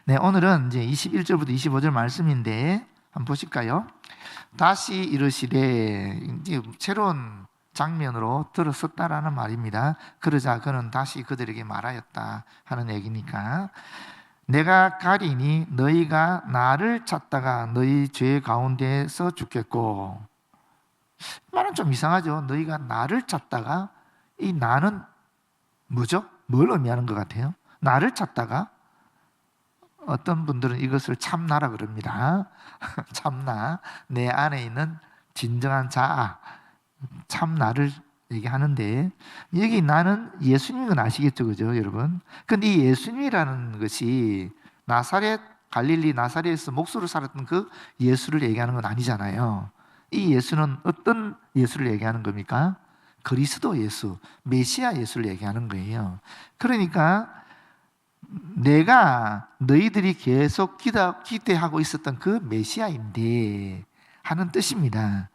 네, 오늘은 이제 21절부터 25절 말씀인데 한번 보실까요? 다시 이르시되, 이제 새로운 장면으로 들었었다라는 말입니다. 그러자 그는 다시 그들에게 말하였다 하는 얘기니까, 내가 가리니 너희가 나를 찾다가 너희 죄 가운데서 죽겠고. 말은 좀 이상하죠. 너희가 나를 찾다가, 이 나는 뭐죠? 뭘 의미하는 것 같아요? 나를 찾다가, 어떤 분들은 이것을 참나라 그럽니다. 참나, 내 안에 있는 진정한 자아, 참나를 얘기하는데, 여기 나는 예수님인 건 아시겠죠, 그죠, 여러분? 근데 이 예수님이라는 것이 나사렛, 갈릴리 나사렛에서 목수로 살았던 그 예수를 얘기하는 건 아니잖아요. 이 예수는 어떤 예수를 얘기하는 겁니까? 그리스도 예수, 메시아 예수를 얘기하는 거예요. 그러니까 내가 너희들이 계속 기대하고 있었던 그 메시아인데 하는 뜻입니다.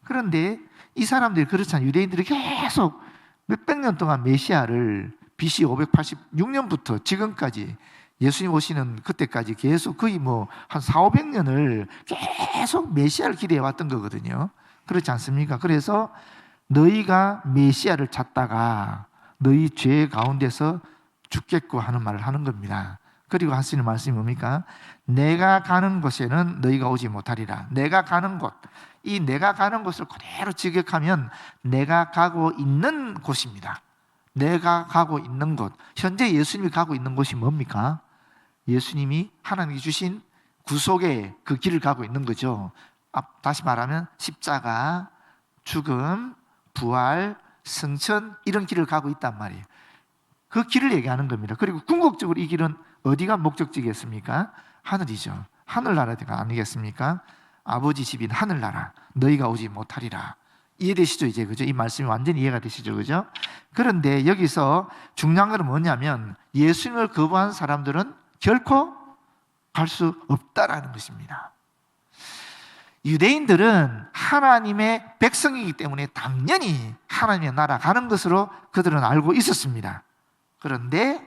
그런데 이 사람들이 그렇잖아요. 유대인들이 계속 몇백 년 동안 메시아를 BC 586년부터 지금까지, 예수님 오시는 그때까지 계속 거의 한 400~500년을 계속 메시아를 기대해 왔던 거거든요. 그렇지 않습니까? 그래서 너희가 메시아를 찾다가 너희 죄 가운데서 죽겠고 하는 말을 하는 겁니다. 그리고 하시는 말씀이 뭡니까? 내가 가는 곳에는 너희가 오지 못하리라. 내가 가는 곳, 이 내가 가는 곳을 그대로 직역하면 내가 가고 있는 곳입니다. 내가 가고 있는 곳, 현재 예수님이 가고 있는 곳이 뭡니까? 예수님이 하나님이 주신 구속의 그 길을 가고 있는 거죠. 다시 말하면 십자가, 죽음, 부활, 승천, 이런 길을 가고 있단 말이에요. 그 길을 얘기하는 겁니다. 그리고 궁극적으로 이 길은 어디가 목적지겠습니까? 하늘이죠. 하늘나라가 아니겠습니까? 아버지 집인 하늘나라, 너희가 오지 못하리라. 이해되시죠? 이제, 그죠? 이 말씀이 완전히 이해가 되시죠? 그죠? 그런데 여기서 중요한 건 뭐냐면, 예수님을 거부한 사람들은 결코 갈 수 없다라는 것입니다. 유대인들은 하나님의 백성이기 때문에 당연히 하나님의 나라 가는 것으로 그들은 알고 있었습니다. 그런데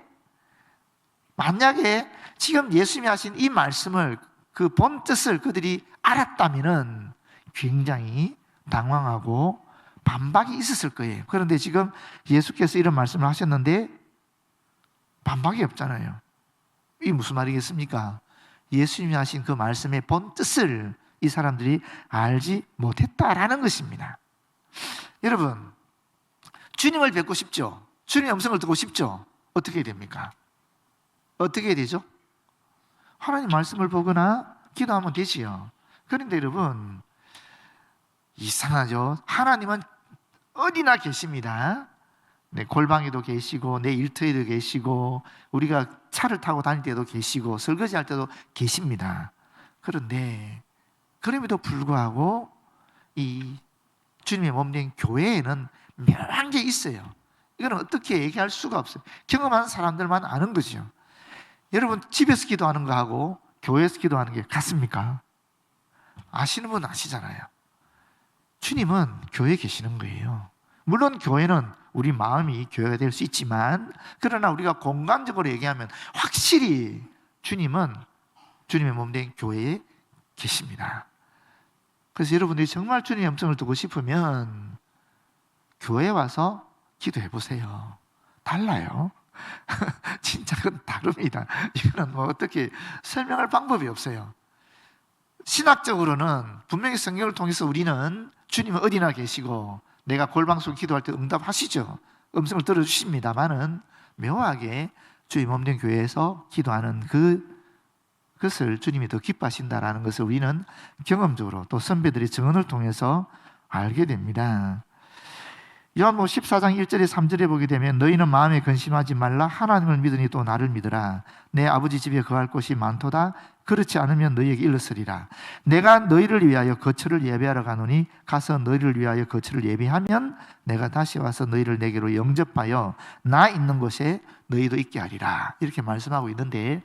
만약에 지금 예수님이 하신 이 말씀을, 그 본 뜻을 그들이 알았다면 굉장히 당황하고 반박이 있었을 거예요. 그런데 지금 예수께서 이런 말씀을 하셨는데 반박이 없잖아요. 이게 무슨 말이겠습니까? 예수님이 하신 그 말씀의 본 뜻을 이 사람들이 알지 못했다라는 것입니다. 여러분, 주님을 뵙고 싶죠? 주님의 음성을 듣고 싶죠? 어떻게 해야 됩니까? 어떻게 해야 되죠? 하나님 말씀을 보거나 기도하면 되지요. 그런데 여러분, 이상하죠? 하나님은 어디나 계십니다. 내 골방에도 계시고, 내 일터에도 계시고, 우리가 차를 타고 다닐 때도 계시고, 설거지할 때도 계십니다. 그런데 그럼에도 불구하고 이 주님의 몸된 교회에는 묘한 게 있어요. 이건 어떻게 얘기할 수가 없어요. 경험한 사람들만 아는 거죠. 여러분, 집에서 기도하는 거하고 교회에서 기도하는 게 같습니까? 아시는 분 아시잖아요. 주님은 교회에 계시는 거예요. 물론 교회는 우리 마음이 교회가 될 수 있지만, 그러나 우리가 공간적으로 얘기하면 확실히 주님은 주님의 몸된 교회에 계십니다. 그래서 여러분들이 정말 주님의 음성을 듣고 싶으면 교회에 와서 기도해 보세요. 달라요. 진짜 그건 다릅니다. 이거는 어떻게 설명할 방법이 없어요. 신학적으로는 분명히 성경을 통해서 우리는 주님은 어디나 계시고, 내가 골방 속 기도할 때 응답하시죠. 음성을 들어주십니다만은 묘하게 주의 몸된 교회에서 기도하는 그것을 주님이 더 기뻐하신다라는 것을 우리는 경험적으로 또 선배들의 증언을 통해서 알게 됩니다. 요한복음 14장 1절에 3절에 보게 되면, 너희는 마음에 근심하지 말라. 하나님을 믿으니 또 나를 믿으라. 내 아버지 집에 거할 곳이 많도다. 그렇지 않으면 너희에게 일렀으리라. 내가 너희를 위하여 거처를 예배하러 가노니, 가서 너희를 위하여 거처를 예배하면 내가 다시 와서 너희를 내게로 영접하여 나 있는 곳에 너희도 있게 하리라. 이렇게 말씀하고 있는데,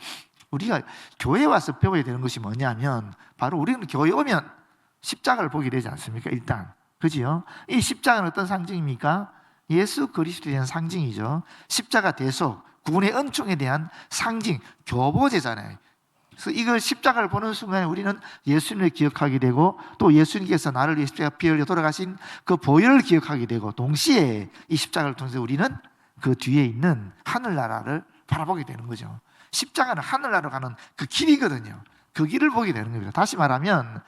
우리가 교회에 와서 배워야 되는 것이 뭐냐면, 바로 우리는 교회에 오면 십자가를 보게 되지 않습니까? 일단, 그지요? 이 십자가는 어떤 상징입니까? 예수 그리스도에 대한 상징이죠. 십자가 대속, 구원의 은총에 대한 상징, 교보제잖아요. 그래서 이걸 십자가를 보는 순간에 우리는 예수님을 기억하게 되고 또 예수님께서 나를 위해 십자가 피 흘려 돌아가신 그 보혈을 기억하게 되고 동시에 이 십자가를 통해서 우리는 그 뒤에 있는 하늘나라를 바라보게 되는 거죠. 십자가는 하늘나라로 가는 그 길이거든요. 그 길을 보게 되는 겁니다. 다시 말하면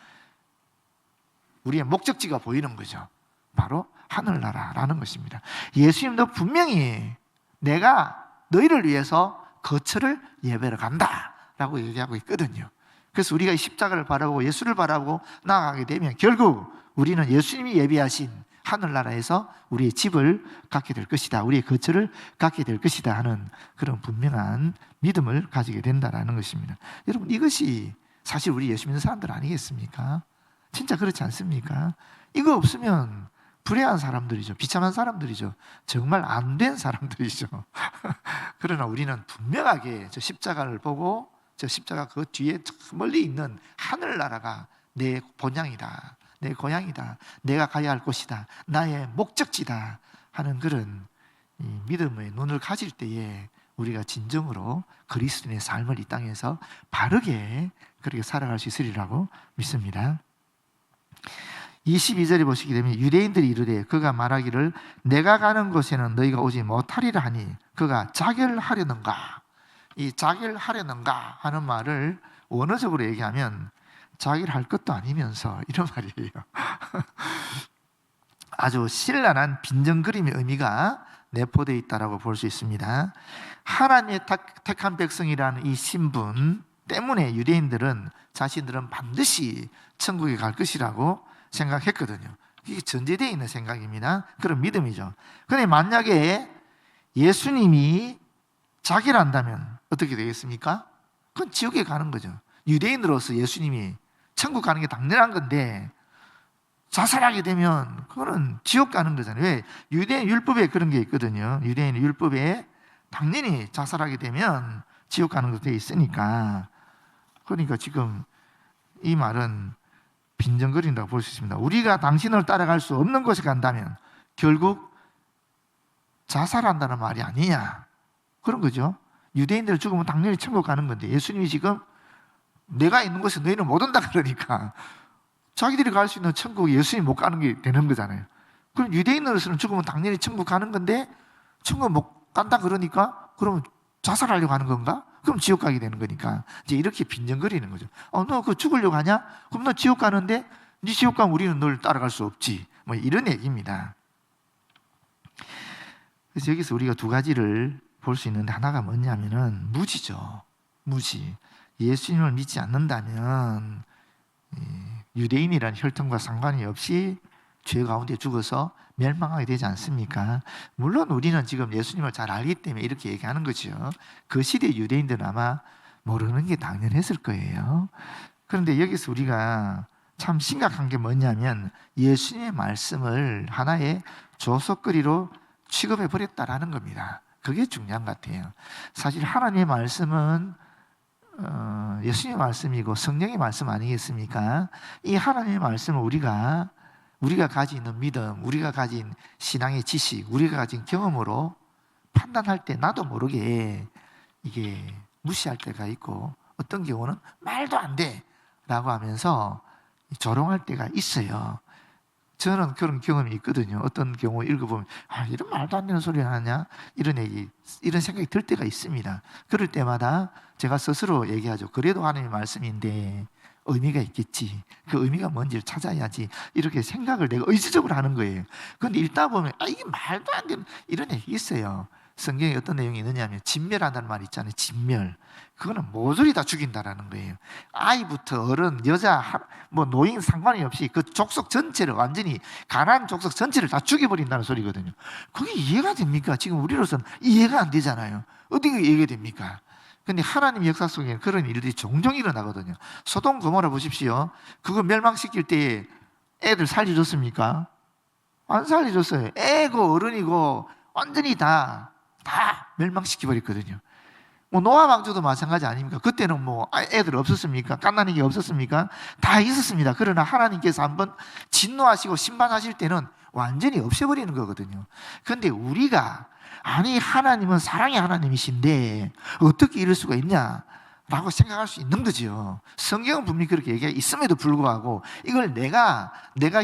우리의 목적지가 보이는 거죠. 바로 하늘나라라는 것입니다. 예수님도 분명히 내가 너희를 위해서 거처를 예배로 간다 라고 얘기하고 있거든요. 그래서 우리가 이 십자가를 바라보고 예수를 바라보고 나아가게 되면 결국 우리는 예수님이 예비하신 하늘나라에서 우리의 집을 갖게 될 것이다, 우리의 거처를 갖게 될 것이다 하는 그런 분명한 믿음을 가지게 된다는 것입니다. 여러분, 이것이 사실 우리 예수 믿는 사람들 아니겠습니까? 진짜 그렇지 않습니까? 이거 없으면 불행한 사람들이죠. 비참한 사람들이죠. 정말 안 된 사람들이죠. 그러나 우리는 분명하게 저 십자가를 보고 저 십자가 그 뒤에 멀리 있는 하늘나라가 내 본향이다, 내 고향이다, 내가 가야 할 곳이다, 나의 목적지다 하는 그런 믿음의 눈을 가질 때에 우리가 진정으로 그리스도인의 삶을 이 땅에서 바르게 그렇게 살아갈 수 있으리라고 믿습니다. 22절에 보시게 되면 유대인들이 이르되 그가 말하기를 내가 가는 곳에는 너희가 오지 못하리라 하니 그가 자결하려는가? 이 자결하려는가 하는 말을 원어적으로 얘기하면 자결할 것도 아니면서 이런 말이에요. 아주 신랄한 빈정거림의 의미가 내포되어 있다고 볼 수 있습니다. 하나님의 택한 백성이라는 이 신분 때문에 유대인들은 자신들은 반드시 천국에 갈 것이라고 생각했거든요. 이게 전제되어 있는 생각입니다. 그런 믿음이죠. 그런데 만약에 예수님이 자결한다면 어떻게 되겠습니까? 그건 지옥에 가는 거죠. 유대인으로서 예수님이 천국 가는 게 당연한 건데 자살하게 되면 그거는 지옥 가는 거잖아요. 왜? 유대인 율법에 그런 게 있거든요. 유대인 율법에 당연히 자살하게 되면 지옥 가는 것도 있으니까. 그러니까 지금 이 말은 빈정거린다고 볼 수 있습니다. 우리가 당신을 따라갈 수 없는 곳에 간다면 결국 자살한다는 말이 아니냐, 그런 거죠. 유대인들 죽으면 당연히 천국 가는 건데 예수님이 지금 내가 있는 곳에 너희는 못 온다 그러니까 자기들이 갈 수 있는 천국에 예수님이 못 가는 게 되는 거잖아요. 그럼 유대인으로서는 죽으면 당연히 천국 가는 건데 천국 못 간다 그러니까 그러면 자살하려고 하는 건가? 그럼 지옥 가게 되는 거니까 이제 이렇게 빈정거리는 거죠. 너 그 죽으려고 하냐? 그럼 너 지옥 가는데 네 지옥 가면 우리는 널 따라갈 수 없지. 뭐 이런 얘기입니다. 그래서 여기서 우리가 두 가지를 볼 수 있는데 하나가 뭐냐면은 무지죠. 무지. 예수님을 믿지 않는다면 유대인이라는 혈통과 상관이 없이 죄 가운데 죽어서 멸망하게 되지 않습니까? 물론 우리는 지금 예수님을 잘 알기 때문에 이렇게 얘기하는 거죠. 그 시대 유대인들은 아마 모르는 게 당연했을 거예요. 그런데 여기서 우리가 참 심각한 게 뭐냐면 예수님의 말씀을 하나의 조속거리로 취급해 버렸다라는 겁니다. 그게 중요한 것 같아요. 사실 하나님의 말씀은 예수님의 말씀이고 성령의 말씀 아니겠습니까? 이 하나님의 말씀을 우리가 가지고 있는 믿음, 우리가 가진 신앙의 지식, 우리가 가진 경험으로 판단할 때 나도 모르게 이게 무시할 때가 있고 어떤 경우는 말도 안 돼 라고 하면서 조롱할 때가 있어요. 저는 그런 경험이 있거든요. 어떤 경우 읽어보면 이런 말도 안 되는 소리 하냐? 이런 생각이 들 때가 있습니다. 그럴 때마다 제가 스스로 얘기하죠. 그래도 하나님의 말씀인데 의미가 있겠지. 그 의미가 뭔지를 찾아야지. 이렇게 생각을 내가 의지적으로 하는 거예요. 그런데 읽다 보면 이게 말도 안 되는 이런 얘기 있어요. 성경에 어떤 내용이 있느냐면 진멸한다는 말 있잖아요. 진멸. 그거는 모조리 다 죽인다라는 거예요. 아이부터 어른, 여자, 노인 상관이 없이 그 족속 전체를 완전히 가나안 족속 전체를 다 죽여버린다는 소리거든요. 그게 이해가 됩니까? 지금 우리로서는 이해가 안 되잖아요. 어떻게 이해가 됩니까? 근데 하나님 역사 속에는 그런 일들이 종종 일어나거든요. 소돔 고모라 보십시오. 그거 멸망시킬 때 애들 살려줬습니까? 안 살려줬어요. 애고 어른이고 완전히 다 멸망시켜버렸거든요. 노아 왕조도 마찬가지 아닙니까? 그때는 애들 없었습니까? 갓난아기 없었습니까? 다 있었습니다. 그러나 하나님께서 한번 진노하시고 심판하실 때는 완전히 없애버리는 거거든요. 그런데 우리가 아니 하나님은 사랑의 하나님이신데 어떻게 이럴 수가 있냐 라고 생각할 수 있는 거죠. 성경은 분명히 그렇게 얘기했음에도 불구하고 이걸 내가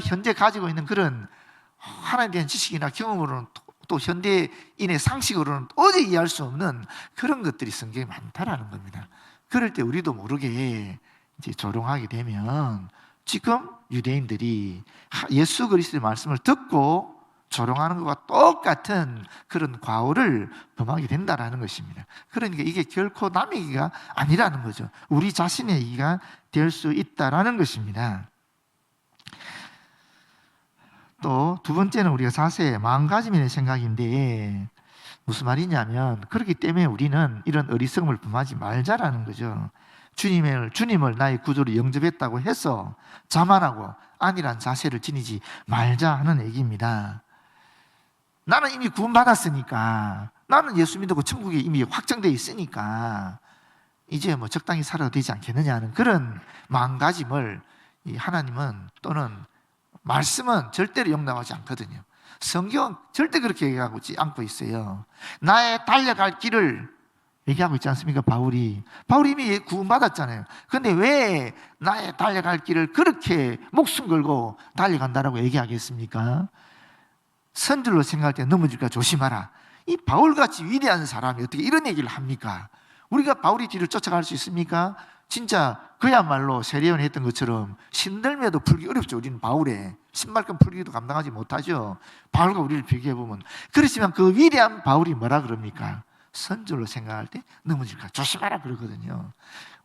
현재 가지고 있는 그런 하나님에 대한 지식이나 경험으로는 또 현대인의 상식으로는 도저히 이해할 수 없는 그런 것들이 성경에 많다라는 겁니다. 그럴 때 우리도 모르게 이제 조롱하게 되면 지금 유대인들이 예수 그리스도의 말씀을 듣고 조롱하는 것과 똑같은 그런 과오를 범하게 된다라는 것입니다. 그러니까 이게 결코 남의 얘기가 아니라는 거죠. 우리 자신의 얘기가 될 수 있다라는 것입니다. 또 두 번째는 우리가 자세히 마음가짐이라는 생각인데 무슨 말이냐면 그렇기 때문에 우리는 이런 어리석음을 범하지 말자라는 거죠. 주님을 나의 구주로 영접했다고 해서 자만하고 안일한 자세를 지니지 말자 하는 얘기입니다. 나는 이미 구원받았으니까, 나는 예수 믿고 천국에 이미 확정되어 있으니까 이제 뭐 적당히 살아도 되지 않겠느냐 하는 그런 마음가짐을 하나님은 또는 말씀은 절대로 용납하지 않거든요. 성경은 절대 그렇게 얘기하고 있지 않고 있어요. 나의 달려갈 길을 얘기하고 있지 않습니까? 바울이 이미 구원받았잖아요. 근데 왜 나의 달려갈 길을 그렇게 목숨 걸고 달려간다라고 얘기하겠습니까? 선줄로 생각할 때 넘어질까 조심하라. 이 바울같이 위대한 사람이 어떻게 이런 얘기를 합니까? 우리가 바울의 뒤를 쫓아갈 수 있습니까? 진짜 그야말로 세례요한이 했던 것처럼 신들매도 풀기 어렵죠. 우리는 바울의 신발끈 풀기도 감당하지 못하죠. 바울과 우리를 비교해보면. 그렇지만 그 위대한 바울이 뭐라 그럽니까? 선줄로 생각할 때 넘어질까 조심하라 그러거든요.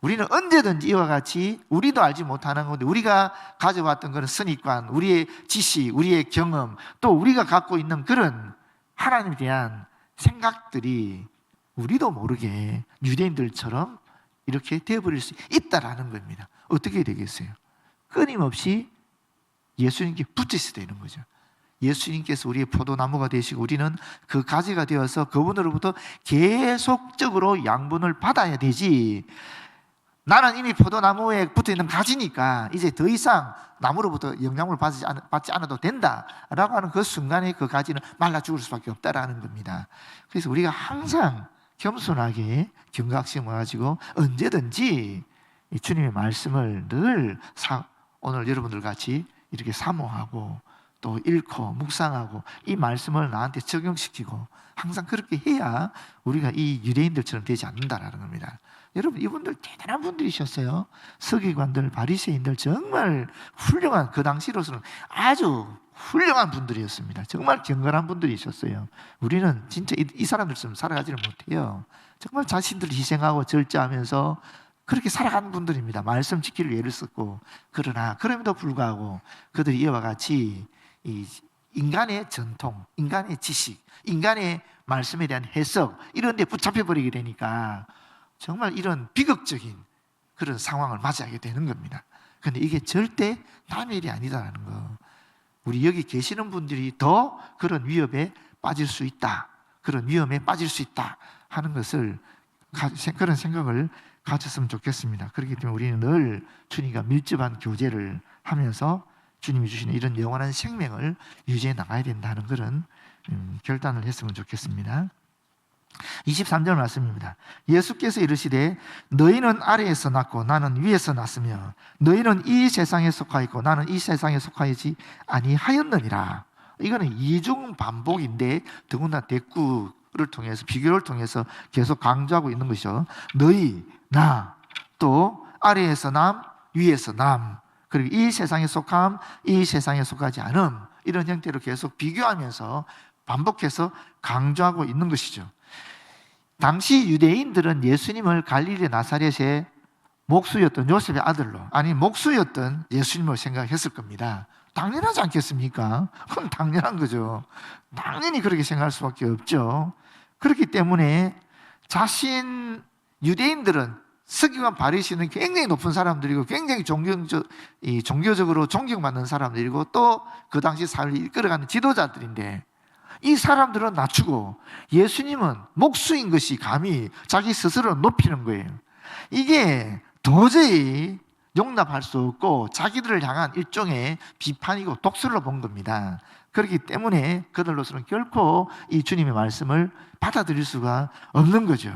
우리는 언제든지 이와 같이 우리도 알지 못하는 건데 우리가 가져왔던 그런 선입관, 우리의 지식, 우리의 경험, 또 우리가 갖고 있는 그런 하나님에 대한 생각들이 우리도 모르게 유대인들처럼 이렇게 되어버릴 수 있다라는 겁니다. 어떻게 되겠어요? 끊임없이 예수님께 붙어 있어야 되는 거죠. 예수님께서 우리의 포도나무가 되시고 우리는 그 가지가 되어서 그분으로부터 계속적으로 양분을 받아야 되지, 나는 이미 포도나무에 붙어있는 가지니까 이제 더 이상 나무로부터 영향을 받지 않아도 된다라고 하는 그 순간에 그 가지는 말라 죽을 수밖에 없다라는 겁니다. 그래서 우리가 항상 겸손하게 경각심을 가지고 언제든지 이 주님의 말씀을 늘 오늘 여러분들 같이 이렇게 사모하고 또 읽고 묵상하고 이 말씀을 나한테 적용시키고 항상 그렇게 해야 우리가 이 유대인들처럼 되지 않는다라는 겁니다. 여러분, 이분들 대단한 분들이셨어요. 서기관들, 바리새인들 정말 훌륭한, 그 당시로서는 아주 훌륭한 분들이었습니다. 정말 경건한 분들이셨어요. 우리는 진짜 이 사람들처럼 살아가지를 못해요. 정말 자신들을 희생하고 절제하면서 그렇게 살아가는 분들입니다. 말씀 지키를 예를 썼고. 그러나 그럼에도 불구하고 그들이 이와 같이 이 인간의 전통, 인간의 지식, 인간의 말씀에 대한 해석 이런 데 붙잡혀 버리게 되니까 정말 이런 비극적인 그런 상황을 맞이하게 되는 겁니다. 그런데 이게 절대 남의 일이 아니다라는 거. 우리 여기 계시는 분들이 더 그런 위협에 빠질 수 있다, 그런 위험에 빠질 수 있다 하는 것을 그런 생각을 가졌으면 좋겠습니다. 그렇기 때문에 우리는 늘 주님과 밀접한 교제를 하면서 주님이 주시는 이런 영원한 생명을 유지해 나가야 된다는 그런 결단을 했으면 좋겠습니다. 23절 말씀입니다. 예수께서 이르시되 너희는 아래에서 났고 나는 위에서 났으며 너희는 이 세상에 속하 있고 나는 이 세상에 속하지 아니하였느니라. 이거는 이중 반복인데 더군다나 대꾸를 통해서 비교를 통해서 계속 강조하고 있는 것이죠. 너희, 나, 또 아래에서 남, 위에서 남, 그리고 이 세상에 속함, 이 세상에 속하지 않음, 이런 형태로 계속 비교하면서 반복해서 강조하고 있는 것이죠. 당시 유대인들은 예수님을 갈릴리 나사렛의 목수였던 요셉의 아들로, 아니 목수였던 예수님을 생각했을 겁니다. 당연하지 않겠습니까? 그건 당연한 거죠. 당연히 그렇게 생각할 수밖에 없죠. 그렇기 때문에 유대인들은 서기관 바리새인은 굉장히 높은 사람들이고 굉장히 종교적으로 존경받는 사람들이고 또 그 당시 사회를 이끌어가는 지도자들인데 이 사람들은 낮추고 예수님은 목수인 것이 감히 자기 스스로 높이는 거예요. 이게 도저히 용납할 수 없고 자기들을 향한 일종의 비판이고 독설로 본 겁니다. 그렇기 때문에 그들로서는 결코 이 주님의 말씀을 받아들일 수가 없는 거죠.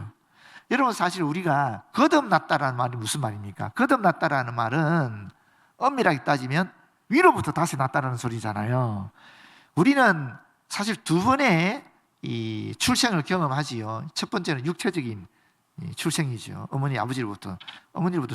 여러분, 사실 우리가 거듭났다라는 말이 무슨 말입니까? 거듭났다라는 말은 엄밀하게 따지면 위로부터 다시 났다라는 소리잖아요. 우리는 사실 두 번의 이 출생을 경험하지요. 첫 번째는 육체적인 출생이죠. 어머니로부터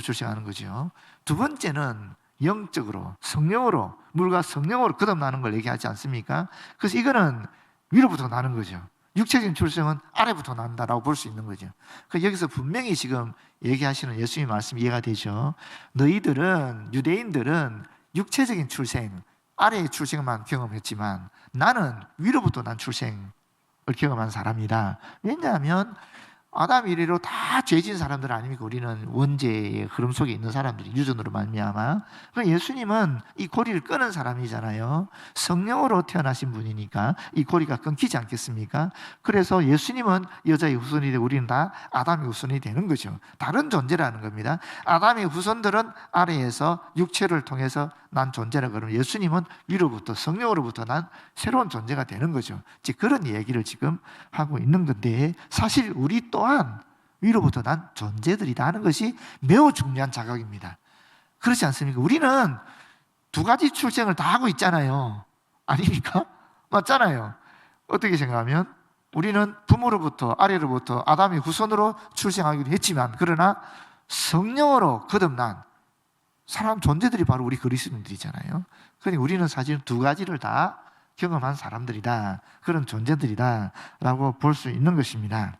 출생하는 거죠. 두 번째는 영적으로, 성령으로, 물과 성령으로 거듭나는 걸 얘기하지 않습니까? 그래서 이거는 위로부터 나는 거죠. 육체적인 출생은 아래부터 난다라고 볼 수 있는 거죠. 그러니까 여기서 분명히 지금 얘기하시는 예수님의 말씀이 이해가 되죠. 너희들은, 유대인들은 육체적인 출생, 아래의 출생만 경험했지만 나는 위로부터 난 출생을 경험한 사람이다. 왜냐하면 아담 이래로 다 죄진 사람들 아닙니까? 우리는 원죄의 흐름 속에 있는 사람들이, 유전으로 말미암아. 그럼 예수님은 이 고리를 끊은 사람이잖아요. 성령으로 태어나신 분이니까 이 고리가 끊기지 않겠습니까? 그래서 예수님은 여자의 후손이 되고 우리는 다 아담의 후손이 되는 거죠. 다른 존재라는 겁니다. 아담의 후손들은 아래에서 육체를 통해서 난 존재라 그러면 예수님은 위로부터, 성령으로부터 난 새로운 존재가 되는 거죠. 즉 그런 얘기를 지금 하고 있는 건데, 사실 우리 또한 위로부터 난 존재들이다 하는 것이 매우 중요한 자각입니다. 그렇지 않습니까? 우리는 두 가지 출생을 다 하고 있잖아요. 아닙니까? 맞잖아요. 어떻게 생각하면 우리는 부모로부터, 아래로부터 아담의 후손으로 출생하기도 했지만, 그러나 성령으로 거듭난 사람 존재들이 바로 우리 그리스도인들이잖아요. 그러니 우리는 사실 두 가지를 다 경험한 사람들이다, 그런 존재들이다 라고 볼 수 있는 것입니다.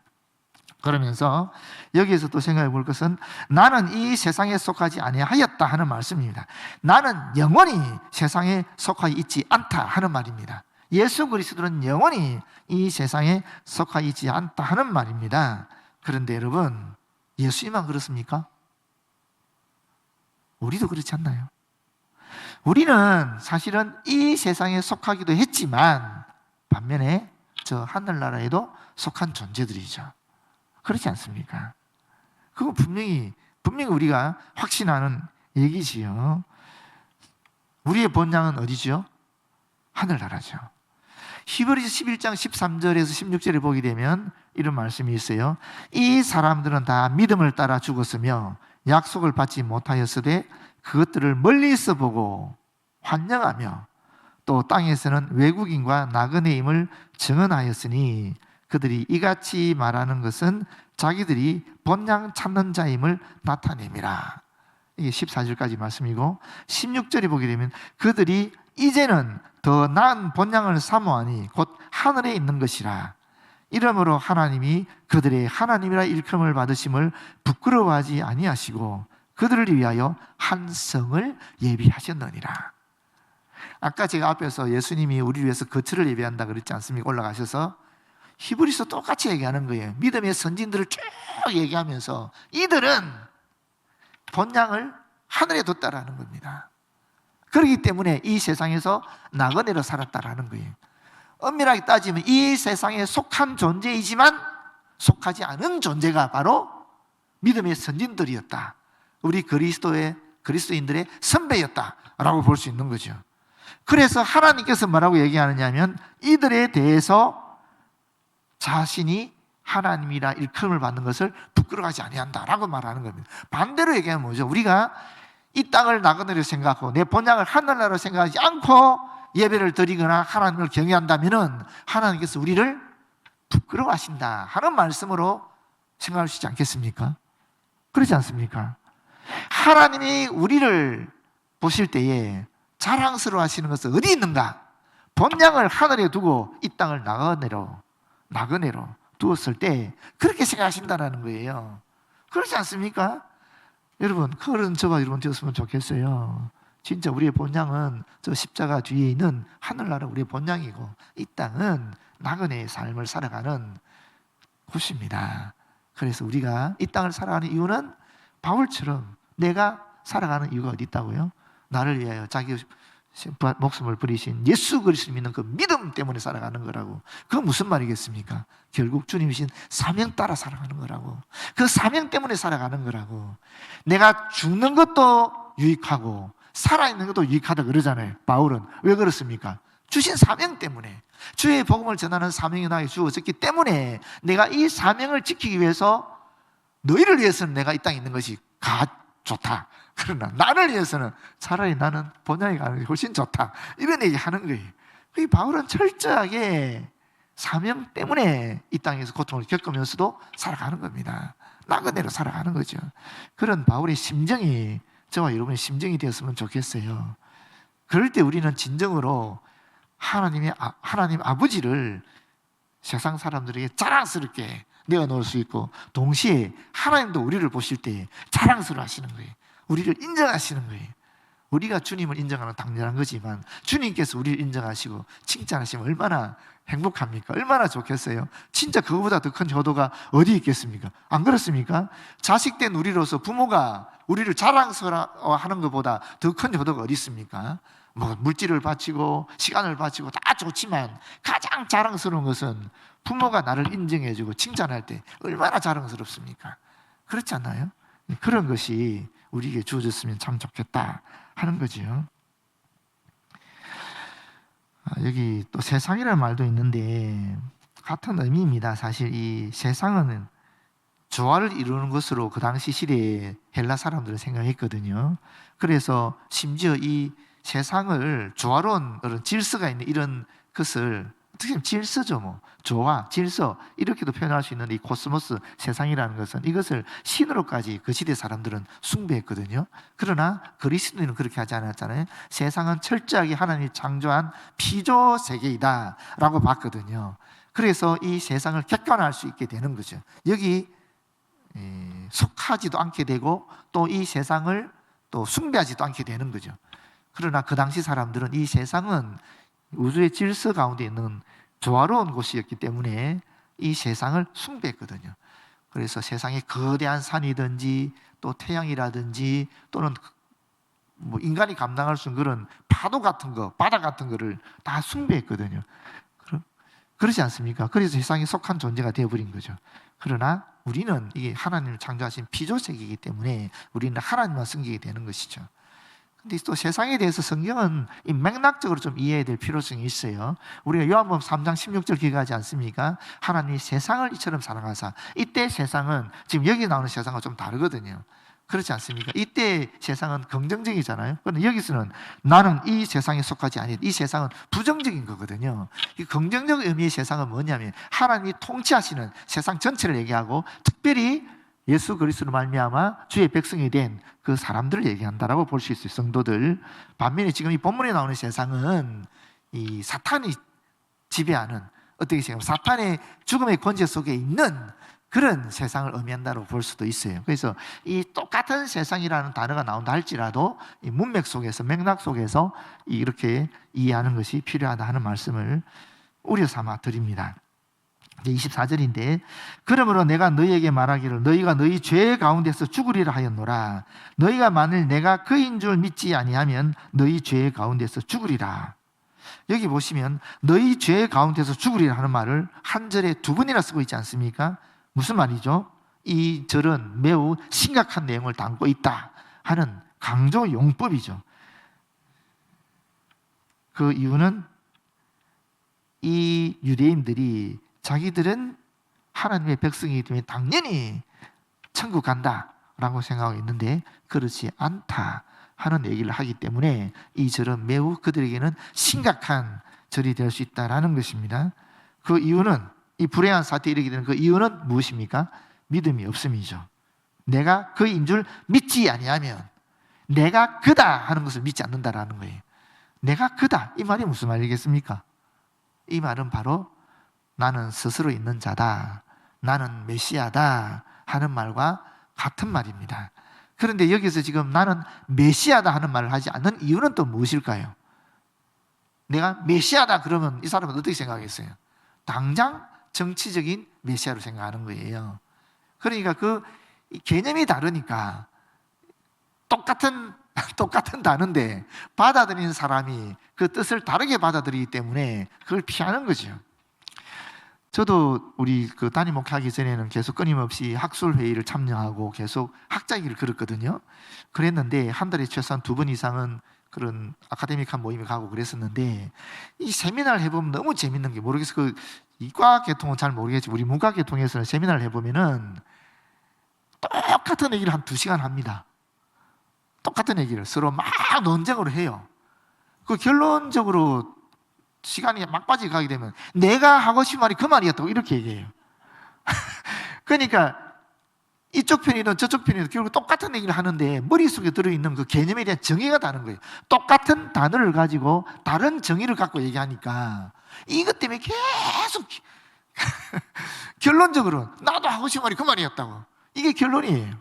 그러면서 여기에서 또 생각해 볼 것은 나는 이 세상에 속하지 아니하였다 하는 말씀입니다. 나는 영원히 세상에 속하 있지 않다 하는 말입니다. 예수 그리스도는 영원히 이 세상에 속하 있지 않다 하는 말입니다. 그런데 여러분, 예수님만 그렇습니까? 우리도 그렇지 않나요? 우리는 사실은 이 세상에 속하기도 했지만 반면에 저 하늘나라에도 속한 존재들이죠. 그렇지 않습니까? 그거 분명히 우리가 확신하는 얘기지요. 우리의 본향은 어디죠? 하늘나라죠. 히브리서 11장 13절에서 16절에 보게 되면 이런 말씀이 있어요. 이 사람들은 다 믿음을 따라 죽었으며 약속을 받지 못하였으되 그것들을 멀리서 보고 환영하며 또 땅에서는 외국인과 나그네임을 증언하였으니 그들이 이같이 말하는 것은 자기들이 본향 찾는 자임을 나타냅니다. 이게 14절까지 말씀이고, 16절에 보게 되면 그들이 이제는 더 나은 본향을 사모하니 곧 하늘에 있는 것이라. 이러므로 하나님이 그들의 하나님이라 일컬음을 받으심을 부끄러워하지 아니하시고 그들을 위하여 한 성을 예비하셨느니라. 아까 제가 앞에서 예수님이 우리를 위해서 거처를 예비한다 그랬지 않습니까? 올라가셔서 히브리서 똑같이 얘기하는 거예요. 믿음의 선진들을 쭉 얘기하면서 이들은 본향을 하늘에 뒀다라는 겁니다. 그렇기 때문에 이 세상에서 나그네로 살았다라는 거예요. 엄밀하게 따지면 이 세상에 속한 존재이지만 속하지 않은 존재가 바로 믿음의 선진들이었다. 우리 그리스도인들의 선배였다라고 볼 수 있는 거죠. 그래서 하나님께서 뭐라고 얘기하느냐 하면 이들에 대해서 자신이 하나님이라 일컬음을 받는 것을 부끄러워하지 아니한다라고 말하는 겁니다. 반대로 얘기하면 뭐죠? 우리가 이 땅을 나그네로 생각하고 내 본향을 하늘나라로 생각하지 않고 예배를 드리거나 하나님을 경외한다면 하나님께서 우리를 부끄러워하신다 하는 말씀으로 생각할 수 있지 않겠습니까? 그렇지 않습니까? 하나님이 우리를 보실 때에 자랑스러워 하시는 것은 어디 있는가? 본향을 하늘에 두고 이 땅을 나그네로 두었을 때 그렇게 생각하신다는 거예요. 그렇지 않습니까? 여러분, 그런 저와 여러분 되었으면 좋겠어요. 진짜 우리의 본향은 저 십자가 뒤에 있는 하늘나라 우리의 본향이고 이 땅은 나그네의 삶을 살아가는 곳입니다. 그래서 우리가 이 땅을 살아가는 이유는 바울처럼 내가 살아가는 이유가 어디 있다고요? 나를 위하여 자기 목숨을 버리신 예수 그리스도를 믿는 그 믿음 때문에 살아가는 거라고. 그건 무슨 말이겠습니까? 결국 주님이신 사명 따라 살아가는 거라고. 그 사명 때문에 살아가는 거라고. 내가 죽는 것도 유익하고 살아있는 것도 유익하다 그러잖아요. 바울은 왜 그렇습니까? 주신 사명 때문에, 주의 복음을 전하는 사명이 나에게 주어졌기 때문에 내가 이 사명을 지키기 위해서 너희를 위해서는 내가 이 땅에 있는 것이 좋다. 그러나 나를 위해서는 차라리 나는 본향에 가는 게 훨씬 좋다. 이런 얘기 하는 거예요. 이 바울은 철저하게 사명 때문에 이 땅에서 고통을 겪으면서도 살아가는 겁니다. 나그네로 살아가는 거죠. 그런 바울의 심정이 저와 여러분의 심정이 되었으면 좋겠어요. 그럴 때 우리는 진정으로 하나님 아버지를 세상 사람들에게 자랑스럽게 내어놓을 수 있고, 동시에 하나님도 우리를 보실 때 자랑스러워 하시는 거예요. 우리를 인정하시는 거예요. 우리가 주님을 인정하는 당연한 거지만 주님께서 우리를 인정하시고 칭찬하시면 얼마나 행복합니까? 얼마나 좋겠어요? 진짜 그거보다 더 큰 효도가 어디 있겠습니까? 안 그렇습니까? 자식된 우리로서 부모가 우리를 자랑스러워하는 것보다 더 큰 효도가 어디 있습니까? 뭐 물질을 바치고 시간을 바치고 다 좋지만 가장 자랑스러운 것은 부모가 나를 인정해주고 칭찬할 때 얼마나 자랑스럽습니까? 그렇지 않나요? 그런 것이 우리에게 주어졌으면 참 좋겠다 하는 거지요. 여기 또 세상이라는 말도 있는데 같은 의미입니다. 사실 이 세상은 조화를 이루는 것으로 그 당시 시대에 헬라 사람들은 생각했거든요. 그래서 심지어 이 세상을 조화로운 그런 질서가 있는 이런 것을, 어떻게 보면 질서죠, 뭐 조화, 질서 이렇게도 표현할 수 있는 이 코스모스 세상이라는 것은, 이것을 신으로까지 그 시대 사람들은 숭배했거든요. 그러나 그리스도인은 그렇게 하지 않았잖아요. 세상은 철저하게 하나님이 창조한 피조 세계이다 라고 봤거든요. 그래서 이 세상을 객관화할 수 있게 되는 거죠. 여기 속하지도 않게 되고 또 이 세상을 또 숭배하지도 않게 되는 거죠. 그러나 그 당시 사람들은 이 세상은 우주의 질서 가운데 있는 조화로운 곳이었기 때문에 이 세상을 숭배했거든요. 그래서 세상에 거대한 산이든지 또 태양이라든지 또는 뭐 인간이 감당할 수 있는 그런 파도 같은 거, 바다 같은 거를 다 숭배했거든요. 그렇지 않습니까? 그래서 세상에 속한 존재가 되어버린 거죠. 그러나 우리는 이게 하나님을 창조하신 피조세계이기 때문에 우리는 하나님만 섬기게 되는 것이죠. 근데 또 세상에 대해서 성경은 이 맥락적으로 좀 이해해야 될 필요성이 있어요. 우리가 요한복음 3장 16절 기억하지 않습니까? 하나님이 세상을 이처럼 사랑하사. 이때 세상은 지금 여기 나오는 세상과 좀 다르거든요. 그렇지 않습니까? 이때 세상은 긍정적이잖아요. 그런데 여기서는 나는 이 세상에 속하지 아니, 이 세상은 부정적인 거거든요. 이 긍정적 의미의 세상은 뭐냐면 하나님이 통치하시는 세상 전체를 얘기하고, 특별히 예수 그리스도로 말미암아 주의 백성이 된 그 사람들을 얘기한다라고 볼 수 있어요. 성도들. 반면에 지금 이 본문에 나오는 세상은 이 사탄이 지배하는, 어떻게 생각하면 사탄의 죽음의 권세 속에 있는 그런 세상을 의미한다고 볼 수도 있어요. 그래서 이 똑같은 세상이라는 단어가 나온다 할지라도 이 문맥 속에서, 맥락 속에서 이렇게 이해하는 것이 필요하다 하는 말씀을 우려 삼아 드립니다. 이제 24절인데, 그러므로 내가 너희에게 말하기를 너희가 너희 죄 가운데서 죽으리라 하였노라. 너희가 만일 내가 그인 줄 믿지 아니하면 너희 죄 가운데서 죽으리라. 여기 보시면 너희 죄 가운데서 죽으리라 하는 말을 한 절에 두 번이나 쓰고 있지 않습니까? 무슨 말이죠? 이 절은 매우 심각한 내용을 담고 있다 하는 강조 용법이죠. 그 이유는 이 유대인들이 자기들은 하나님의 백성이기 때문에 당연히 천국 간다라고 생각하고 있는데 그렇지 않다 하는 얘기를 하기 때문에 이 절은 매우 그들에게는 심각한 절이 될 수 있다는 것입니다. 그 이유는, 이 불행한 사태에 이르게 되는 그 이유는 무엇입니까? 믿음이 없음이죠. 내가 그인 줄 믿지 아니하면, 내가 그다 하는 것을 믿지 않는다라는 거예요. 내가 그다, 이 말이 무슨 말이겠습니까? 이 말은 바로 나는 스스로 있는 자다, 나는 메시아다 하는 말과 같은 말입니다. 그런데 여기서 지금 나는 메시아다 하는 말을 하지 않는 이유는 또 무엇일까요? 내가 메시아다 그러면 이 사람은 어떻게 생각하겠어요? 당장 정치적인 메시아로 생각하는 거예요. 그러니까 그 개념이 다르니까 똑같은 단어인데 받아들이는 사람이 그 뜻을 다르게 받아들이기 때문에 그걸 피하는 거죠. 저도 우리 그 담임 목회하기 전에는 계속 끊임없이 학술 회의를 참여하고 계속 학자기를 걸었거든요. 그랬는데 한 달에 최소한 2번 이상은 그런 아카데믹한 모임에 가고 그랬었는데, 이 세미나를 해보면 너무 재밌는 게, 모르겠어, 그 이과 계통은 잘 모르겠지, 우리 문과 계통에서는 세미나를 해보면은 똑같은 얘기를 한 2시간 합니다. 똑같은 얘기를 서로 막 논쟁으로 해요. 그 결론적으로 시간이 막바지 가게 되면 내가 하고 싶은 말이 그 말이었다고 이렇게 얘기해요. 그러니까 이쪽 편이든 저쪽 편이든 결국 똑같은 얘기를 하는데 머릿속에 들어있는 그 개념에 대한 정의가 다른 거예요. 똑같은 단어를 가지고 다른 정의를 갖고 얘기하니까 이것 때문에 계속 결론적으로 나도 하고 싶은 말이 그 말이었다고, 이게 결론이에요.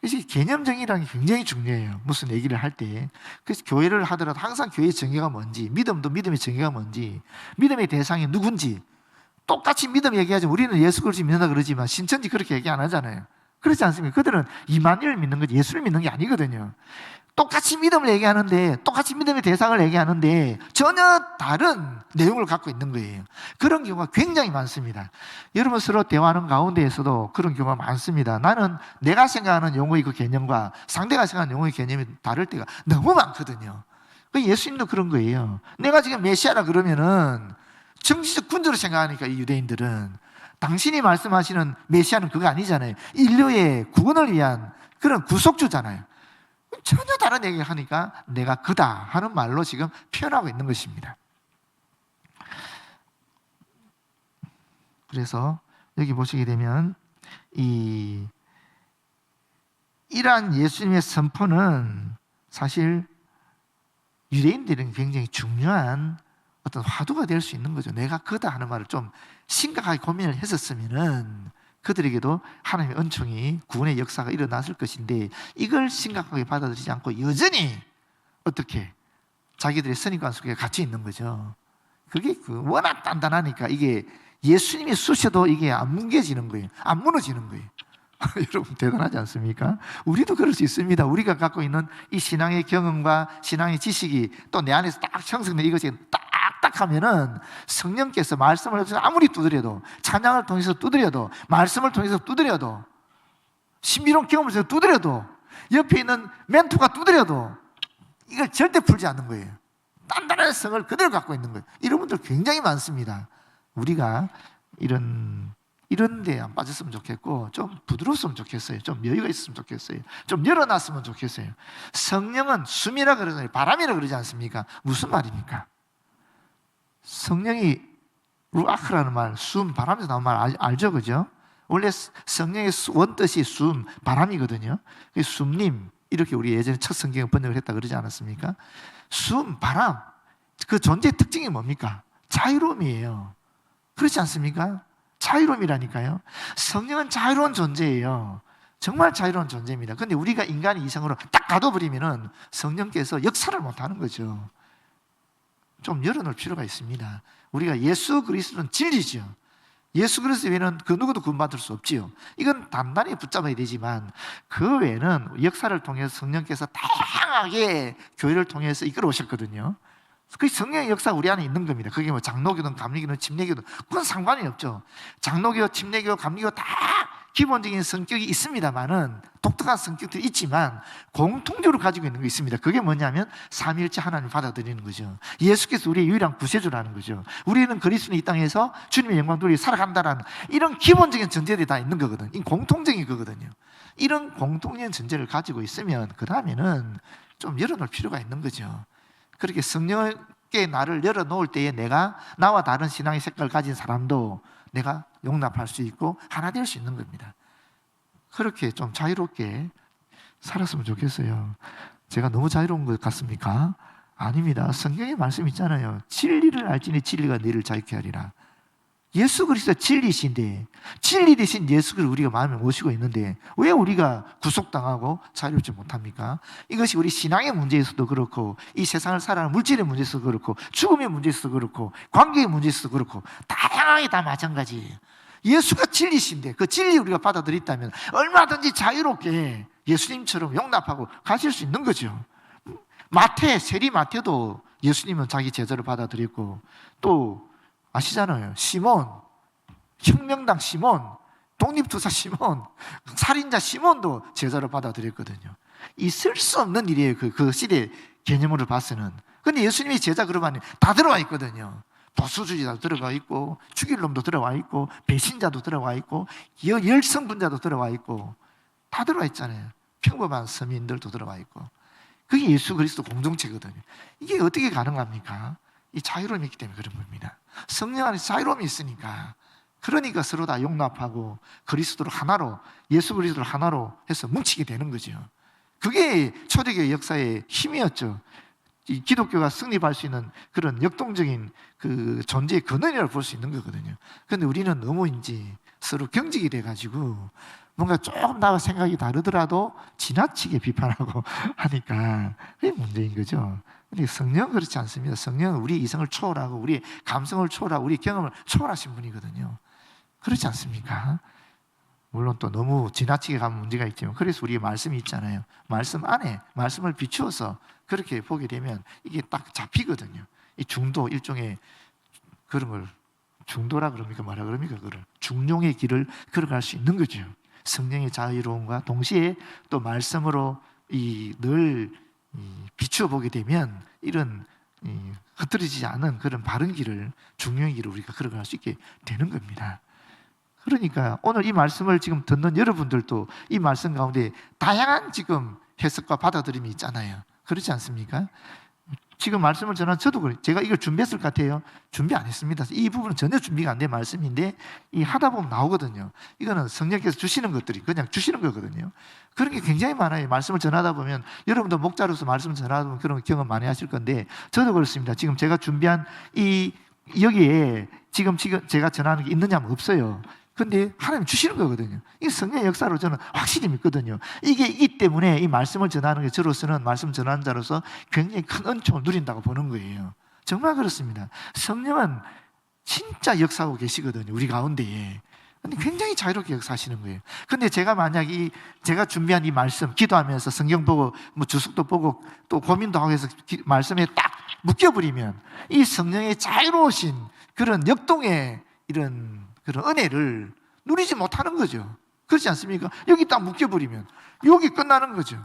그래서 개념 정의라는 게 굉장히 중요해요. 무슨 얘기를 할 때. 그래서 교회를 하더라도 항상 교회의 정의가 뭔지, 믿음도 믿음의 정의가 뭔지, 믿음의 대상이 누군지, 똑같이 믿음 얘기하지, 우리는 예수 그리스도 믿는다 그러지만 신천지 그렇게 얘기 안 하잖아요. 그렇지 않습니까? 그들은 이만희를 믿는 거지 예수를 믿는 게 아니거든요. 똑같이 믿음을 얘기하는데, 똑같이 믿음의 대상을 얘기하는데 전혀 다른 내용을 갖고 있는 거예요. 그런 경우가 굉장히 많습니다. 여러분 서로 대화하는 가운데에서도 그런 경우가 많습니다. 나는 내가 생각하는 용어의 그 개념과 상대가 생각하는 용어의 개념이 다를 때가 너무 많거든요. 예수님도 그런 거예요. 내가 지금 메시아라 그러면은 정치적 군주로 생각하니까 이 유대인들은, 당신이 말씀하시는 메시아는 그거 아니잖아요. 인류의 구원을 위한 그런 구속주잖아요. 전혀 다른 얘기를 하니까 내가 그다 하는 말로 지금 표현하고 있는 것입니다. 그래서 여기 보시게 되면 이러한 예수님의 선포는 사실 유대인들은 굉장히 중요한 어떤 화두가 될 수 있는 거죠. 내가 그다 하는 말을 좀 심각하게 고민을 했었으면은 그들에게도 하나님의 은총이, 구원의 역사가 일어났을 것인데, 이걸 심각하게 받아들이지 않고 여전히 어떻게 자기들의 선입관 속에 갇혀 있는 거죠. 그게 워낙 단단하니까 이게 예수님이 쑤셔도 이게 안 뭉개지는 거예요. 안 무너지는 거예요. 여러분 대단하지 않습니까? 우리도 그럴 수 있습니다. 우리가 갖고 있는 이 신앙의 경험과 신앙의 지식이 또 내 안에서 딱 형성된 이것이 딱딱하면은 성령께서 말씀을 해서 아무리 두드려도, 찬양을 통해서 두드려도, 말씀을 통해서 두드려도, 신비로운 경험을 통해서 두드려도, 옆에 있는 멘토가 두드려도 이걸 절대 풀지 않는 거예요. 단단한 성을 그대로 갖고 있는 거예요. 이런 분들 굉장히 많습니다. 우리가 이런 데 안 빠졌으면 좋겠고, 좀 부드러웠으면 좋겠어요. 좀 여유가 있었으면 좋겠어요. 좀 열어놨으면 좋겠어요. 성령은 숨이라 그러잖아요. 바람이라 그러지 않습니까? 무슨 말입니까? 성령이 루아크라는 말, 숨, 바람에서 나온 말 알죠? 그죠? 원래 성령의 원뜻이 숨, 바람이거든요. 숨님, 이렇게 우리 예전에 첫 성경 번역을 했다 그러지 않았습니까? 숨, 바람, 그 존재의 특징이 뭡니까? 자유로움이에요. 그렇지 않습니까? 자유로움이라니까요. 성령은 자유로운 존재예요. 정말 자유로운 존재입니다. 그런데 우리가 인간이 이성으로 딱 가둬버리면은 성령께서 역사를 못하는 거죠. 좀 열어놓을 필요가 있습니다. 우리가 예수 그리스도는 진리죠. 예수 그리스도 외에는 그 누구도 구원받을 수 없지요. 이건 단단히 붙잡아야 되지만, 그 외에는 역사를 통해서 성령께서 다양하게 교회를 통해서 이끌어 오셨거든요. 그 성령의 역사가 우리 안에 있는 겁니다. 그게 뭐 장로교든 감리교든 침례교든 그건 상관이 없죠. 장로교, 침례교, 감리교 다 기본적인 성격이 있습니다만은, 독특한 성격들이 있지만 공통적으로 가지고 있는 게 있습니다. 그게 뭐냐면 삼위일체 하나님을 받아들이는 거죠. 예수께서 우리의 유일한 구세주라는 거죠. 우리는 그리스도는 이 땅에서 주님의 영광 돌리 살아간다라는 이런 기본적인 전제들이 다 있는 거거든요. 이 공통적인 거거든요. 이런 공통적인 전제를 가지고 있으면 그 다음에는 좀 열어놓을 필요가 있는 거죠. 그렇게 성령께 나를 열어놓을 때에 내가 나와 다른 신앙의 색깔을 가진 사람도 내가 용납할 수 있고 하나 될 수 있는 겁니다. 그렇게 좀 자유롭게 살았으면 좋겠어요. 제가 너무 자유로운 것 같습니까? 아닙니다. 성경의 말씀 있잖아요. 진리를 알지니 진리가 너희를 자유케 하리라. 예수 그리스도 진리신데, 진리 대신 예수 그리스도 우리가 마음에 모시고 있는데 왜 우리가 구속당하고 자유롭지 못합니까? 이것이 우리 신앙의 문제에서도 그렇고, 이 세상을 살아가는 물질의 문제에서도 그렇고, 죽음의 문제에서도 그렇고, 관계의 문제에서도 그렇고, 다양하게 다 마찬가지예요. 예수가 진리신데 그 진리 우리가 받아들였다면 얼마든지 자유롭게 예수님처럼 용납하고 가실 수 있는 거죠. 세리 마태도 예수님은 자기 제자를 받아들였고, 또 아시잖아요. 시몬, 혁명당 시몬, 독립투사 시몬, 살인자 시몬도 제자를 받아들였거든요. 있을 수 없는 일이에요. 그 시대에 개념으로 봐서는. 근데 예수님이 제자 그룹 안에 다 들어와 있거든요. 보수주의자도 들어가 있고, 죽일 놈도 들어와 있고, 배신자도 들어와 있고, 열성분자도 들어와 있고, 다 들어와 있잖아요. 평범한 서민들도 들어와 있고. 그게 예수 그리스도 공동체거든요. 이게 어떻게 가능합니까? 이 자유로움이 있기 때문에 그런 겁니다. 성령 안에 자유로움이 있으니까. 그러니까 서로 다 용납하고 그리스도를 하나로, 예수 그리스도를 하나로 해서 뭉치게 되는 거죠. 그게 초대교회 역사의 힘이었죠. 이 기독교가 승리할 수 있는 그런 역동적인 그 존재의 근원이라고 볼 수 있는 거거든요. 그런데 우리는 너무 이제 서로 경직이 돼가지고 뭔가 조금 나와 생각이 다르더라도 지나치게 비판하고 하니까 그게 문제인 거죠. 근데 성령은 그렇지 않습니다. 성령은 우리 이성을 초월하고 우리 감성을 초월하고 우리 경험을 초월하신 분이거든요. 그렇지 않습니까? 물론 또 너무 지나치게 가면 문제가 있지만, 그래서 우리 말씀이 있잖아요. 말씀 안에 말씀을 비추어서 그렇게 보게 되면 이게 딱 잡히거든요. 이 중도, 일종의 그런 걸 중도라 그럽니까? 뭐라 그럽니까? 그걸 중용의 길을 걸어갈 수 있는 거죠. 성령의 자유로움과 동시에 또 말씀으로 늘 비추어 보게 되면 이런 흐트러지지 않은 그런 바른 길을, 중용의 길을 우리가 걸어갈 수 있게 되는 겁니다. 그러니까 오늘 이 말씀을 지금 듣는 여러분들도 이 말씀 가운데 다양한 지금 해석과 받아들임이 있잖아요. 그렇지 않습니까? 지금 말씀을 전한 저도 그래요. 제가 이걸 준비했을 것 같아요. 준비 안 했습니다. 이 부분은 전혀 준비가 안 된 말씀인데 이 하다 보면 나오거든요. 이거는 성령께서 주시는 것들이 그냥 주시는 거거든요. 그런 게 굉장히 많아요. 말씀을 전하다 보면 여러분도 목자로서 말씀을 전하다 보면 그런 경험 많이 하실 건데 저도 그렇습니다. 지금 제가 준비한 여기에 지금 제가 전하는 게 있느냐 하면 없어요. 근데 하나님 주시는 거거든요. 이 성령의 역사로 저는 확실히 믿거든요. 이게 있기 때문에 이 말씀을 전하는 게 저로서는 말씀 전하는 자로서 굉장히 큰 은총을 누린다고 보는 거예요. 정말 그렇습니다. 성령은 진짜 역사하고 계시거든요. 우리 가운데에. 근데 굉장히 자유롭게 역사하시는 거예요. 근데 제가 만약 제가 준비한 이 말씀, 기도하면서 성경 보고, 주석도 보고, 또 고민도 하고 해서 말씀에 딱 묶여버리면 이 성령의 자유로우신 그런 역동의 이런 그런 은혜를 누리지 못하는 거죠. 그렇지 않습니까? 여기 딱 묶여버리면 여기 끝나는 거죠.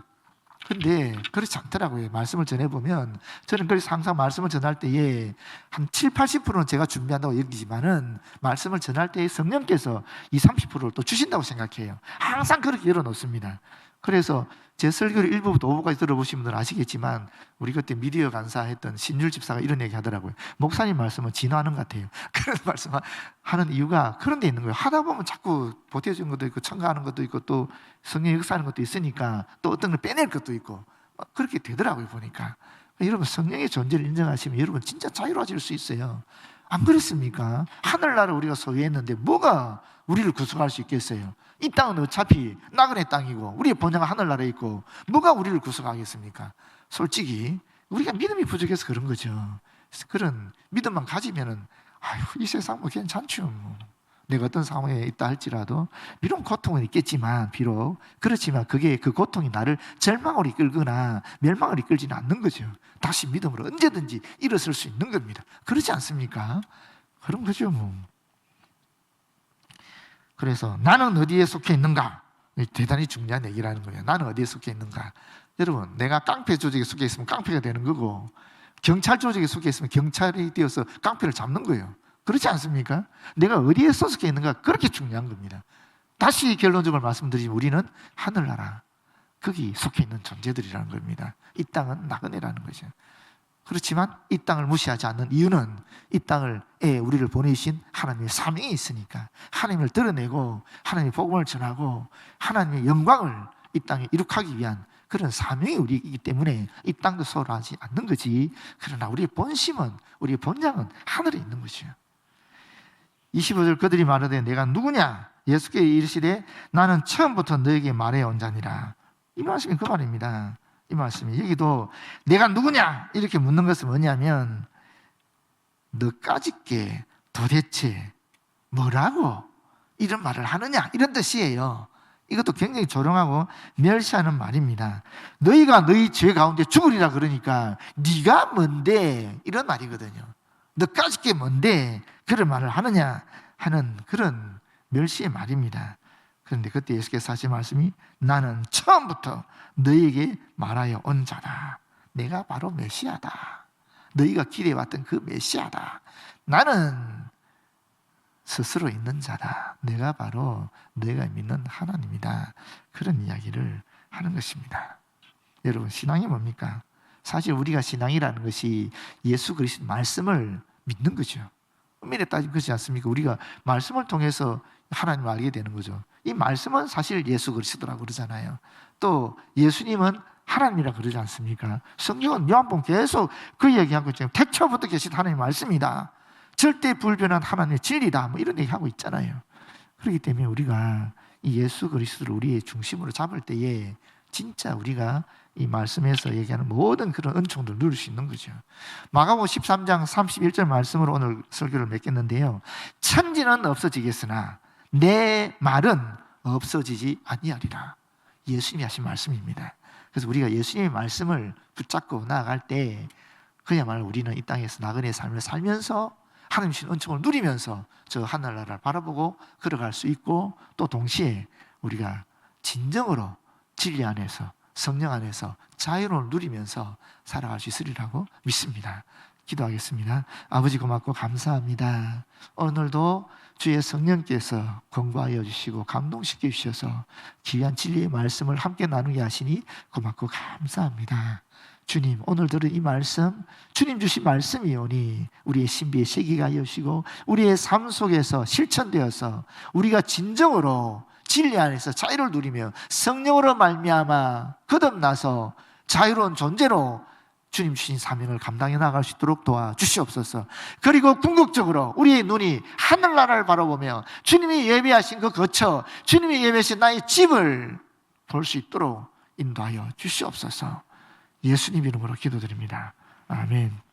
근데 그렇지 않더라고요. 말씀을 전해보면 저는 그래서 항상 말씀을 전할 때에 한 7, 80%는 제가 준비한다고 여기지만은 말씀을 전할 때에 성령께서 20, 30%를 또 주신다고 생각해요. 항상 그렇게 열어놓습니다. 그래서 제 설교를 1부부터 5부까지 들어보신 분들은 아시겠지만 우리 그때 미디어 강사했던 신율 집사가 이런 얘기 하더라고요. 목사님 말씀은 진화하는 것 같아요. 그런 말씀을 하는 이유가 그런 데 있는 거예요. 하다 보면 자꾸 보태주는 것도 있고 첨가하는 것도 있고 또 성령 역사하는 것도 있으니까 또 어떤 걸 빼낼 것도 있고 그렇게 되더라고요 보니까. 여러분 성령의 존재를 인정하시면 여러분 진짜 자유로워질 수 있어요. 안 그렇습니까? 하늘나라를 우리가 소유했는데 뭐가 우리를 구속할 수 있겠어요? 이 땅은 어차피 나그네 땅이고 우리의 본향은 하늘나라에 있고 뭐가 우리를 구속하겠습니까? 솔직히 우리가 믿음이 부족해서 그런 거죠. 그런 믿음만 가지면은 아유 이 세상 뭐 괜찮죠. 뭐. 내가 어떤 상황에 있다 할지라도 비록 고통은 있겠지만 비록 그렇지만 그 고통이 나를 절망으로 이끌거나 멸망으로 이끌지는 않는 거죠. 다시 믿음으로 언제든지 일어설 수 있는 겁니다. 그렇지 않습니까? 그런 거죠 뭐. 그래서 나는 어디에 속해 있는가? 대단히 중요한 얘기라는 거예요. 나는 어디에 속해 있는가? 여러분 내가 깡패 조직에 속해 있으면 깡패가 되는 거고 경찰 조직에 속해 있으면 경찰이 되어서 깡패를 잡는 거예요. 그렇지 않습니까? 내가 어디에 소속해 있는가 그렇게 중요한 겁니다. 다시 결론적으로 말씀드리면 우리는 하늘나라 거기 속해 있는 존재들이라는 겁니다. 이 땅은 나그네라는 거죠. 그렇지만 이 땅을 무시하지 않는 이유는 이 땅에 우리를 보내신 하나님의 사명이 있으니까 하나님을 드러내고 하나님의 복음을 전하고 하나님의 영광을 이 땅에 이룩하기 위한 그런 사명이 우리이기 때문에 이 땅도 소홀하지 않는 거지. 그러나 우리의 본심은 우리의 본향은 하늘에 있는 것이에요. 25절 그들이 말하되 내가 누구냐? 예수께서 이르시되 나는 처음부터 너에게 말해온 자니라. 이 말씀이 그 말입니다. 이 말씀이 여기도 내가 누구냐? 이렇게 묻는 것은 뭐냐면 너까짓게 도대체 뭐라고 이런 말을 하느냐? 이런 뜻이에요. 이것도 굉장히 조롱하고 멸시하는 말입니다. 너희가 너희 죄 가운데 죽으리라 그러니까 네가 뭔데? 이런 말이거든요. 너까짓게 뭔데 그런 말을 하느냐 하는 그런 멸시의 말입니다. 그런데 그때 예수께서 하신 말씀이 나는 처음부터 너희에게 말하여 온 자다. 내가 바로 메시아다. 너희가 기대해왔던 그 메시아다. 나는 스스로 있는 자다. 내가 바로 너희가 믿는 하나님이다. 그런 이야기를 하는 것입니다. 여러분, 신앙이 뭡니까? 사실 우리가 신앙이라는 것이 예수 그리스도 말씀을 믿는 거죠. 엄밀히 따지면 그렇지 않습니까? 우리가 말씀을 통해서 하나님을 알게 되는 거죠. 이 말씀은 사실 예수 그리스도라고 그러잖아요. 또 예수님은 하나님이라 그러지 않습니까? 성경은 요한복음 계속 그 얘기하고 있잖아요. 태초부터 계신 하나님의 말씀이다. 절대 불변한 하나님의 진리다. 뭐 이런 얘기하고 있잖아요. 그렇기 때문에 우리가 이 예수 그리스도를 우리의 중심으로 잡을 때에 진짜 우리가 이 말씀에서 얘기하는 모든 그런 은총들을 누릴 수 있는 거죠. 마가복음 13장 31절 말씀으로 오늘 설교를 맺겠는데요. 천지는 없어지겠으나 내 말은 없어지지 아니하리라. 예수님이 하신 말씀입니다. 그래서 우리가 예수님의 말씀을 붙잡고 나아갈 때 그야말로 우리는 이 땅에서 나그네의 삶을 살면서 하나님 주신 은총을 누리면서 저 하늘나라를 바라보고 걸어갈 수 있고, 또 동시에 우리가 진정으로 진리 안에서 성령 안에서 자유를 누리면서 살아갈 수 있으리라고 믿습니다. 기도하겠습니다. 아버지 고맙고 감사합니다. 오늘도 주의 성령께서 공부하여 주시고 감동시켜 주셔서 귀한 진리의 말씀을 함께 나누게 하시니 고맙고 감사합니다. 주님, 오늘 들은 이 말씀, 주님 주신 말씀이오니 우리의 신비에 새기게 하여 주시고 우리의 삶 속에서 실천되어서 우리가 진정으로 진리 안에서 자유를 누리며 성령으로 말미암아 거듭나서 자유로운 존재로 주님 주신 사명을 감당해 나갈 수 있도록 도와주시옵소서. 그리고 궁극적으로 우리의 눈이 하늘나라를 바라보며 주님이 예배하신 그 거처, 주님이 예배하신 나의 집을 볼 수 있도록 인도하여 주시옵소서. 예수님 이름으로 기도드립니다. 아멘.